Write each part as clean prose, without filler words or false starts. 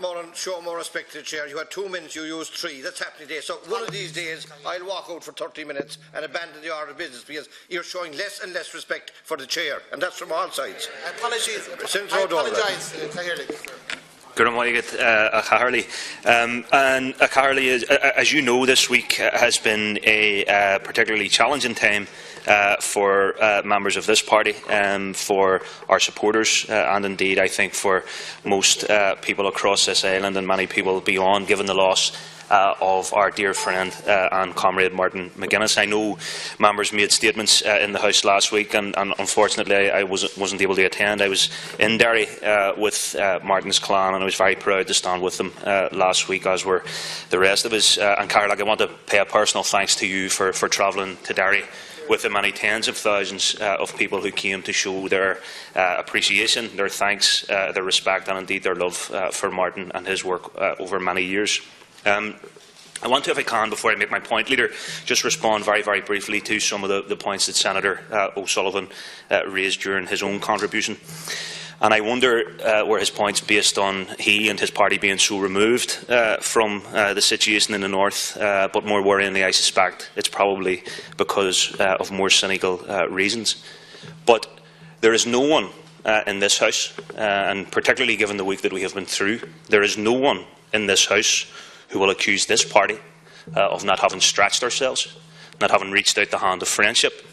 Moran, show more respect to the chair. You had 2 minutes, you used 3. That's happening today. So one of these days, I'll walk out for 30 minutes and abandon the order of business because you're showing less and less respect for the chair, and that's from all sides. Apologies. I apologise, And Caherly, as you know, this week has been a particularly challenging time for members of this party, for our supporters, and indeed I think for most people across this island and many people beyond, given the loss of our dear friend and comrade Martin McGuinness. I know members made statements in the House last week, and unfortunately I wasn't able to attend. I was in Derry with Martin's clan, and I was very proud to stand with them last week, as were the rest of us. And Caherly, I want to pay a personal thanks to you for travelling to Derry with the many tens of thousands of people who came to show their appreciation, their thanks, their respect, and indeed their love for Martin and his work over many years. I want to, if I can, before I make my point, Leader, just respond very, very briefly to some of the points that Senator O'Sullivan raised during his own contribution. And I wonder were his points based on he and his party being so removed from the situation in the north, but more worryingly, I suspect it's probably because of more cynical reasons. But there is no one in this House, and particularly given the week that we have been through, there is no one in this House who will accuse this party of not having stretched ourselves, not having reached out the hand of friendship,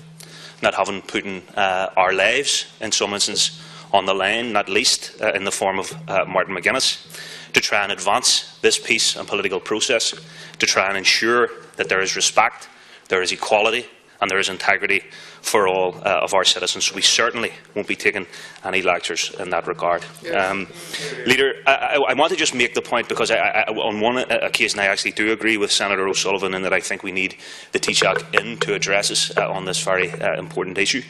not having put our lives, in some instances, on the line, not least in the form of Martin McGuinness, to try and advance this peace and political process, to try and ensure that there is respect, there is equality, and there is integrity for all of our citizens. We certainly won't be taking any lectures in that regard. Leader, I want to just make the point, because on one occasion I actually do agree with Senator O'Sullivan in that I think we need the Taoiseach in to address us on this very important issue.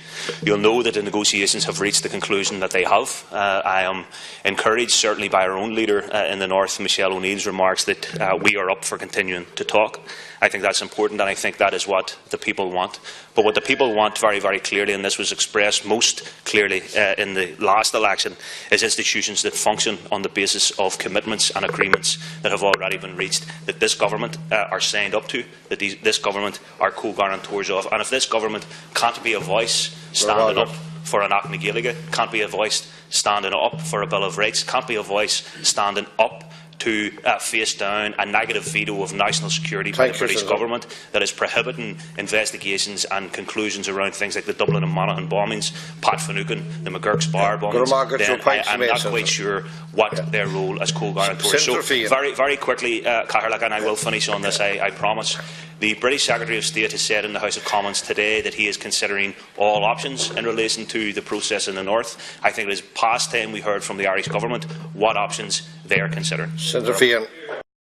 You'll know that the negotiations have reached the conclusion that they have. I am encouraged, certainly by our own leader in the North, Michelle O'Neill's remarks, that we are up for continuing to talk. I think that's important, and I think that is what the people want. But what the people want very, very clearly, and this was expressed most clearly in the last election, is institutions that function on the basis of commitments and agreements that have already been reached, that this government are signed up to, that this government are co-guarantors of. And if this government can't be a voice standing up for an Act na Gaeilge, can't be a voice standing up for a Bill of Rights, can't be a voice standing up to face down a negative veto of national security by the British government that is prohibiting investigations and conclusions around things like the Dublin and Monaghan bombings, Pat Finucane, the McGurk's Bar bombings, then I'm not quite sure what their role as co-guarantors. So very, very quickly, Caherly, and I will finish on this, I promise. The British Secretary of State has said in the House of Commons today that he is considering all options in relation to the process in the North. I think it is past time we heard from the Irish Government what options they are considering. Senator Fian.